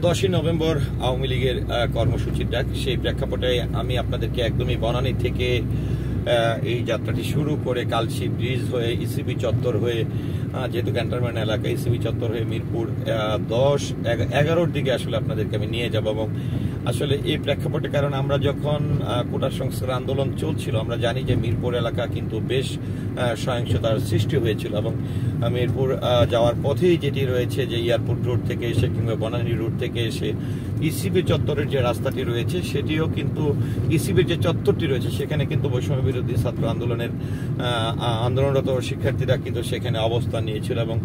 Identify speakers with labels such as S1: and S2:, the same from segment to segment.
S1: 10ই November Awami লীগের কর্মসূচির ডাক, সেই প্রেক্ষাপটে আমি আপনাদেরকে একদমই বনানী থেকে এই যাত্রাটি শুরু করে কালশী ব্রিজ হয়ে ইসিবি চত্বর হয়ে, যেহেতু ক্যান্টনমেন্ট এলাকা, ইসিবি চত্বর হয়ে মিরপুর 10-11-র দিকে আসলে আপনাদেরকে আমি নিয়ে যাব। এবং আসলে এই প্রেক্ষাপটে, কারণ আমরা যখন কোটা সংস্কার আন্দোলন চলছিল, আমরা জানি যে মিরপুর এলাকা কিন্তু বেশ সহিংসতার সৃষ্টি হয়েছিল। এবং মিরপুর যাওয়ার পথেই যেটি রয়েছে, যে এয়ারপোর্ট রোড থেকে এসে কিংবা বনানী রোড থেকে এসে ইসিবি চত্বরের যে রাস্তাটি রয়েছে, সেটিও কিন্তু ইসিবির যে চত্বরটি রয়েছে সেখানে কিন্তু বৈষম্য বিরোধী ছাত্র আন্দোলনরত শিক্ষার্থীরা কিন্তু সেখানে অবস্থান নিয়েছিল এবং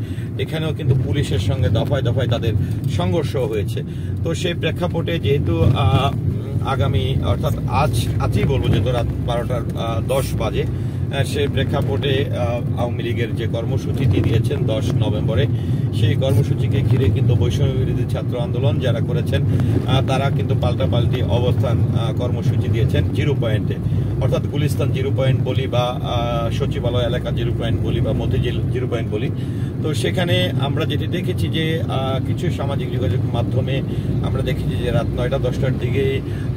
S1: এখানেও কিন্তু পুলিশের সঙ্গে দফায় দফায় তাদের সংঘর্ষ হয়েছে। তো সেই প্রেক্ষাপটে যেহেতু আগামী, অর্থাৎ আজই বলবো, যেহেতু রাত 12:10 বাজে, সেই প্রেক্ষাপটে আওয়ামী লীগের যে কর্মসূচিটি দিয়েছেন 10 নভেম্বরে, সেই কর্মসূচিকে ঘিরে কিন্তু বৈষম্য বিরোধী ছাত্র আন্দোলন যারা করেছেন তারা কিন্তু পাল্টাপাল্টি অবস্থান কর্মসূচি দিয়েছেন জিরো পয়েন্টে, অর্থাৎ গুলিস্তান জিরো পয়েন্ট বলি বা সচিবালয় এলাকা জিরো পয়েন্ট বলি বা মতিঝিল জিরো পয়েন্ট বলি। তো সেখানে আমরা যেটি দেখেছি যে কিছু সামাজিক যোগাযোগ মাধ্যমে আমরা দেখেছি যে রাত 9টা-10টার দিকে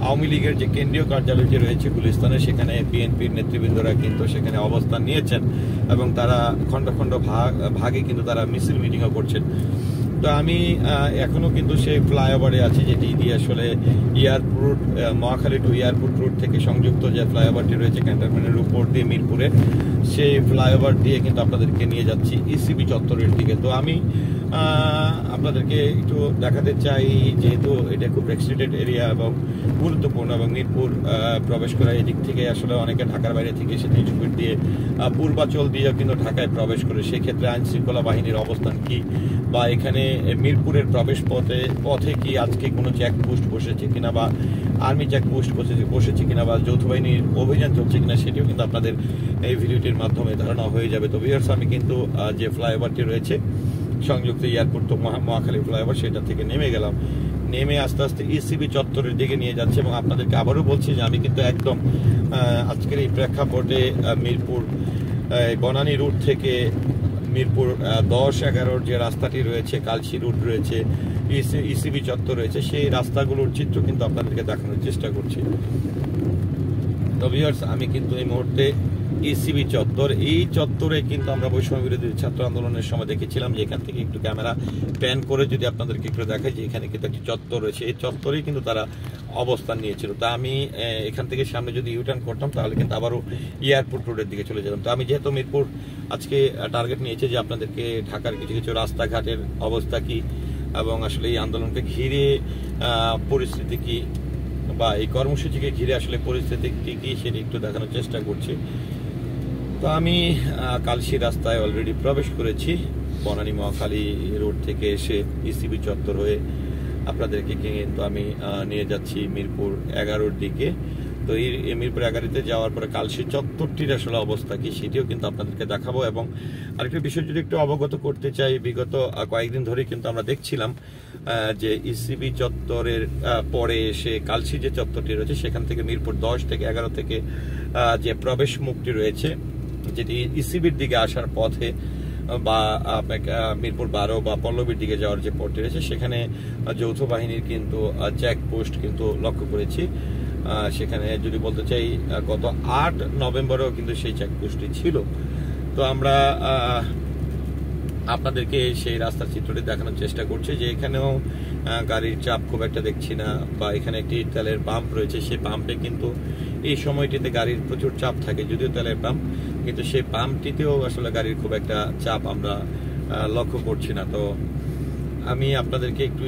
S1: আওয়ামী লীগের যে কেন্দ্রীয় কার্যালয় যে রয়েছে গুলিস্তানে, সেখানে বিএনপির নেতৃবৃন্দরা কিন্তু সেখানে অবস্থান নিয়েছেন এবং তারা খণ্ড খণ্ড ভাগে কিন্তু তারা মিছিল মিটিংও করছেন। তো আমি এখনো কিন্তু সেই ফ্লাইওভারে আছি, যেটি দিয়ে আসলে airport, Mohakhali two airport road থেকে সংযুক্ত যে ফ্লাইওভারটি রয়েছে ক্যান্টনমেন্টের উপর দিয়ে মিরপুরে, সেই ফ্লাইওভার দিয়ে কিন্তু আপনাদেরকে নিয়ে যাচ্ছি ইসিবি চত্বরের দিকে। তো আমি আপনাদেরকে একটু দেখাতে চাই, যেহেতু এটা খুব রেস্ট্রিক্টেড এরিয়া এবং গুরুত্বপূর্ণ, এবং মিরপুর প্রবেশ করা এদিক থেকে আসলে অনেকে ঢাকার বাইরে থেকে এসে নিচুপুর দিয়ে পূর্বাচল দিয়েও কিন্তু ঢাকায় প্রবেশ করে। সেক্ষেত্রে আইন শৃঙ্খলা বাহিনীর অবস্থান কি, বা এখানে মিরপুরের প্রবেশ পথে কি আজকে কোনো চেকপোস্ট বসেছে কিনা, বা আর্মি চেকপোস্ট বসেছে কিনা, বা যৌথ বাহিনীর অভিযান চলছে কিনা, সেটিও কিন্তু আপনাদের এই ভিডিওটির মাধ্যমে ধারণা হয়ে যাবে। তো ভিউয়ার্স, আমি কিন্তু যে ফ্লাইওভারটি রয়েছে সংযুক্ত এয়ারপোর্ট তো মহাখালী ফ্লাইওভার, সেটা থেকে নেমে আস্তে আস্তে ইসিবি চত্বরের দিকে নিয়ে যাচ্ছে। এবং আপনাদেরকে আবারও বলছি যে আমি কিন্তু একদম আজকের এই প্রেক্ষাপটে মিরপুর বনানী রুট থেকে মিরপুর 10-11-র যে রাস্তাটি রয়েছে, কালশী রুট রয়েছে, ইসিবি চত্বর রয়েছে, সেই রাস্তাগুলোর চিত্র কিন্তু আপনাদেরকে দেখানোর চেষ্টা করছি। তো ভিউয়ার্স, আমি কিন্তু এই মুহূর্তে ইসিবি চত্বর, এই চত্বরে কিন্তু আমরা বৈষম্য বিরোধী ছাত্র আন্দোলনের সময় দেখেছিলাম যে এখান থেকে একটু ক্যামেরা প্যান করে যদি আপনাদেরকে একটু দেখাই, যে এখানে কিন্তু একটি চত্বর রয়েছে, এই চত্বরেই কিন্তু তারা অবস্থান নিয়েছিল। তা আমি এখান থেকে সামনে যদি ইউটার্ন করতাম তাহলে কিন্তু আবারও এয়ারপোর্ট রোডের দিকে চলে যেতাম। তো আমি যেহেতু মিরপুর আজকে টার্গেট নিয়েছি যে আপনাদেরকে ঢাকার কিছু কিছু রাস্তাঘাটের অবস্থা কি এবং আসলে এই আন্দোলনকে ঘিরে পরিস্থিতি কি, বা এই কর্মসূচিকে ঘিরে আসলে পরিস্থিতি কি, সেটি একটু দেখানোর চেষ্টা করছি। তো আমি কালশী রাস্তায় অলরেডি প্রবেশ করেছি, বনানী মহাখালী রোড থেকে এসে ইসিবি চত্বর হয়ে আপনাদেরকে কিন্তু আমি নিয়ে যাচ্ছি মিরপুর 11-র দিকে। তো এই মিরপুর 11-তে যাওয়ার পরে কালশী চত্বরটির আসলে অবস্থা কি, সেটিও কিন্তু আপনাদেরকে দেখাবো। এবং আরেকটা বিষয় যদি একটু অবগত করতে চাই, বিগত কয়েকদিন ধরে কিন্তু আমরা দেখছিলাম যে ইসিবি চত্বরের পরে এসে কালশী যে চত্বরটি রয়েছে, সেখান থেকে মিরপুর 10 থেকে 11 থেকে যে প্রবেশ মুখটি রয়েছে, যেটি ইসিবির দিকে আসার পথে, বা মিরপুর 12 বা পল্লবীর দিকে যাওয়ার যে পথটি রয়েছে, সেখানে যৌথ বাহিনীর কিন্তু চেকপোস্ট কিন্তু লক্ষ্য করেছি। সেখানে যদি বলতে চাই, গত 8 নভেম্বরেও কিন্তু সেই চেকপোস্টটি ছিল। তো আমরা আপনাদেরকে সেই রাস্তার চিত্রটি দেখানোর চেষ্টা করছি, যে এখানেও গাড়ির চাপ খুব একটা দেখছি না, বা এখানে একটি তেলের পাম্প রয়েছে, সেই পাম্পে কিন্তু এই সময়টিতে গাড়ির প্রচুর চাপ থাকে, যদিও তেলের পাম্প, কিন্তু সেই পাম্পটিতেও আসলে গাড়ির খুব একটা চাপ আমরা লক্ষ্য করছি না। তো আমি আপনাদেরকে একটু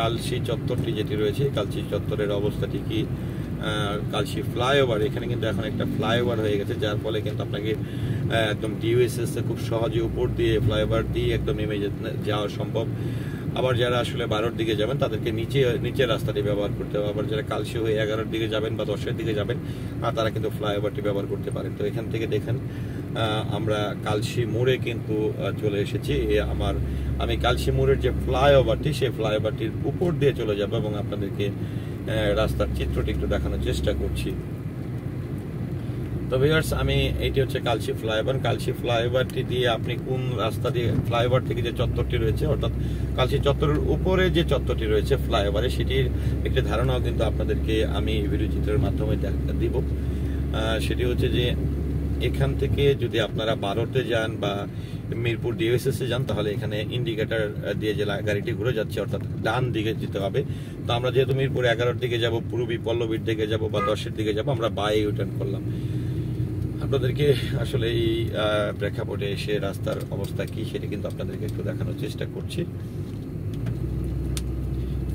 S1: কালশী চত্বরটি যেটি রয়েছে, কালশী চত্বরের অবস্থাটি কি, কালশী ফ্লাইওভার, এখানে কিন্তু এখন একটা ফ্লাইওভার হয়ে গেছে, যার ফলে কিন্তু আপনাকে একদম ডিউএসএস খুব সহজে উপর দিয়ে ফ্লাইওভার দিয়ে একদম নেমে যাওয়া সম্ভব। আবার যারা আসলে 12-র দিকে যাবেন তাদেরকে নিচের রাস্তাটি ব্যবহার করতে হবে। আবার যারা কালশী হয়ে 11-র দিকে যাবেন বা 10-এর দিকে যাবেন, তারা কিন্তু ফ্লাইওভারটি ব্যবহার করতে পারেন। তো এখান থেকে দেখেন আমরা কালশী মোড়ে কিন্তু চলে এসেছি। আমি কালশী মোড়ের যে ফ্লাইওভারটি, সেই ফ্লাইওভারটির উপর দিয়ে চলে যাব এবং আপনাদেরকে রাস্তার চিত্রটি একটু দেখানোর চেষ্টা করছি। তো ভিউয়ার্স, আমি এটি হচ্ছে কালশি ফ্লাইওভার। কালশি ফ্লাইওভারটি দিয়ে আপনি কোন রাস্তা দিয়ে, ফ্লাইওভার থেকে যে চত্বরটি রয়েছে, অর্থাৎ কালশি চত্বরের উপরে যে চত্বরটি রয়েছে ফ্লাইওভারে, সেটির একটি ধারণাও কিন্তু আপনাদেরকে আমি ভিডিও চিত্রের মাধ্যমে দিব। সেটি হচ্ছে যে এখান থেকে যদি আপনারা 12তে যান বা মিরপুর ডিওএসএস এ যান, তাহলে এখানে ইন্ডিকেটর দিয়ে যে গাড়িটি ঘুরে যাচ্ছে, অর্থাৎ ডান দিকে যেতে হবে। তো আমরা যেহেতু মিরপুর 11-র দিকে যাব, পূর্বী পল্লবীর দিকে যাব বা 10-এর দিকে যাব, আমরা বাই ইউটার্ন করলাম। আপনাদেরকে আসলে এই প্রেক্ষাপটে এসে রাস্তার অবস্থা কি সেটা কিন্তু আপনাদেরকে একটু দেখানোর চেষ্টা করছি,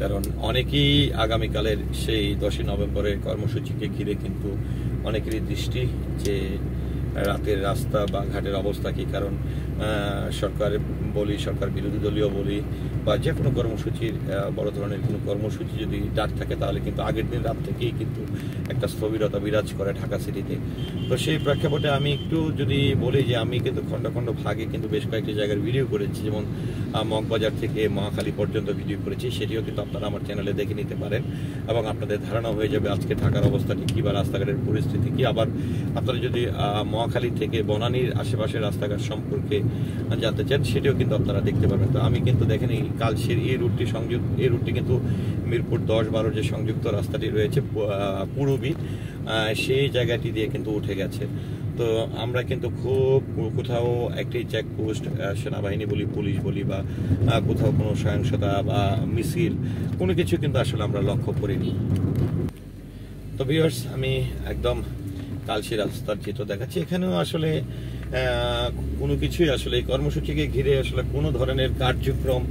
S1: কারণ অনেকেই আগামীকালের সেই 10ই নভেম্বরের কর্মসূচিকে ঘিরে কিন্তু অনেকেরই দৃষ্টি যে রাতের রাস্তা বা ঘাটের অবস্থা কি। কারণ সরকার বলি, সরকার বিরোধী দলীয় বলি, বা যে কোনো কর্মসূচির, বড় ধরনের কোনো কর্মসূচি যদি ডাক থাকে, তাহলে কিন্তু আগের দিন রাত থেকেই কিন্তু একটা স্থবিরতা বিরাজ করে ঢাকা সিটিতে। তো সেই প্রেক্ষাপটে আমি একটু যদি বলি যে আমি কিন্তু খণ্ড খণ্ড ভাগে কিন্তু বেশ কয়েকটি জায়গার ভিডিও করেছি, যেমন মগবাজার থেকে মহাখালী পর্যন্ত ভিডিও করেছি, সেটিও কিন্তু আপনারা আমার চ্যানেলে দেখে নিতে পারেন এবং আপনাদের ধারণা হয়ে যাবে আজকে ঢাকার অবস্থাটি কী বা রাস্তাঘাটের পরিস্থিতি কী। আবার আপনারা যদি মহাখালী থেকে বনানীর আশেপাশের রাস্তাঘাট সম্পর্কে জানতে চান, সেটিও কিন্তু আপনারা দেখতে পাবেন। তো আমি কিন্তু দেখেন এই কালশির এই রুটটি কিন্তু মিরপুর 10-12 যে সংযুক্ত রাস্তাটি রয়েছে পূরবী, সেই জায়গাটি দিয়ে কিন্তু উঠে গেছে। তো আমরা কিন্তু খুব কোথাও একটি চেকপোস্ট, সেনাবাহিনী বলি, পুলিশ বলি, বা কোথাও কোনো সহিংসতা বা মিছিল কোনো কিছু কিন্তু আসলে আমরা লক্ষ্য করিনি। তো ভিউয়ার্স, আমি একদম কালশি রাস্তার চিত্র দেখাচ্ছি। এখানেও আসলে কোনো কিছুই আসলে এই কর্মসূচিকে ঘিরে আসলে কোনো ধরনের কার্যক্রম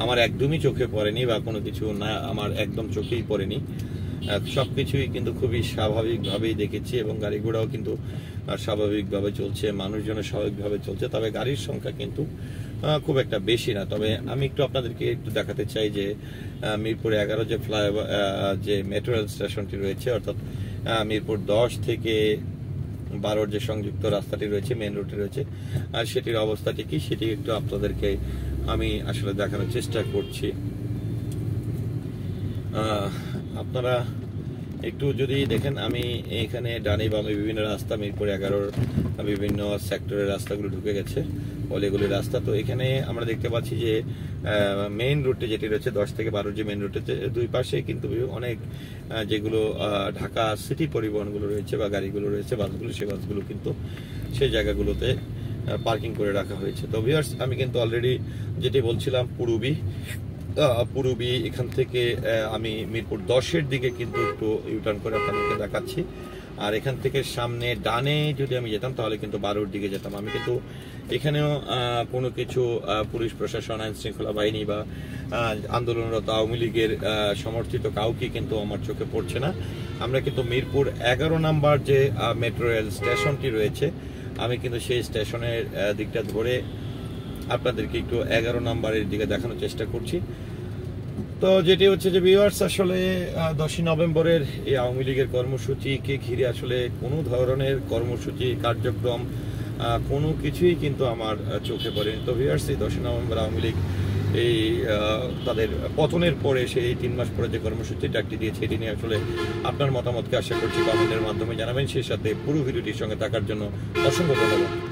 S1: আমার একদমই চোখে পড়েনি, বা কোনো কিছু না আমার একদম চোখেই পড়েনি। সবকিছুই কিন্তু খুবই স্বাভাবিকভাবেই দেখেছি এবং গাড়ি ঘোড়াও কিন্তু স্বাভাবিকভাবে চলছে, মানুষজনের স্বাভাবিকভাবে চলছে। তবে গাড়ির সংখ্যা কিন্তু খুব একটা বেশি না। তবে আমি একটু আপনাদেরকে একটু দেখাতে চাই যে মিরপুর 11 যে ফ্লাইওভার, যে মেট্রো রেল স্টেশনটি রয়েছে, অর্থাৎ মিরপুর 10 থেকে 12-র যে সংযুক্ত রাস্তাটি রয়েছে, মেন রুটে রয়েছে, আর সেটির অবস্থাটি কি সেটি একটু আপনাদেরকে আমি আসলে দেখানোর চেষ্টা করছি। আপনারা একটু যদি দেখেন, আমি এখানে ডানে বামে বিভিন্ন রাস্তা, মিরপুর 11-র বিভিন্ন সেক্টরের রাস্তাগুলো ঢুকে গেছে, অলিগলির রাস্তা। তো এখানে আমরা দেখতে পাচ্ছি যে মেইন রুটে যেটি রয়েছে 10 থেকে 12 যে মেইন রুটে, দুই পাশে কিন্তু অনেক যেগুলো ঢাকা সিটি পরিবহনগুলো রয়েছে বা গাড়িগুলো রয়েছে, বাসগুলো, সেই বাসগুলো কিন্তু সেই জায়গাগুলোতে পার্কিং করে রাখা হয়েছে। তো ভিউয়ার্স, আমি কিন্তু অলরেডি যেটি বলছিলাম পূরবী এখান থেকে আমি মিরপুর 10-এর দিকে কিন্তু একটু ইউটার্ন করে আপনাদেরকে দেখাচ্ছি। আর এখান থেকে সামনে ডানে যদি আমি যেতাম, তাহলে কিন্তু 12-র দিকে যেতাম। আমি কিন্তু এখানেও কোনো কিছু পুলিশ প্রশাসন, আইন শৃঙ্খলা বাহিনী বা আন্দোলনরত আওয়ামী লীগের সমর্থিত কাউকে কিন্তু আমার চোখে পড়ছে না। আমরা কিন্তু মিরপুর 11 নম্বর যে মেট্রো রেল স্টেশনটি রয়েছে, আমি কিন্তু সেই স্টেশনের দিকটা ধরে আপনাদেরকে একটু 11 নম্বরের দিকে দেখানোর চেষ্টা করছি। তো যেটি হচ্ছে যে ভিউয়ার্স, আসলে 10ই নভেম্বরের এই আওয়ামী লীগের কর্মসূচিকে ঘিরে আসলে কোনো ধরনের কর্মসূচি, কার্যক্রম কোনো কিছুই কিন্তু আমার চোখে পড়েনি। তো ভিউয়ার্স, এই 10ই নভেম্বর আওয়ামী লীগ এই তাদের পতনের পরে সেই 3 মাস পরে যে কর্মসূচি ডাকটি দিয়েছে, এটি নিয়ে আসলে আপনার মতামতকে আশা করছি কমেন্টের মাধ্যমে জানাবেন। সেই সাথে পুরো ভিডিওটির সঙ্গে থাকার জন্য অসংখ্য ধন্যবাদ।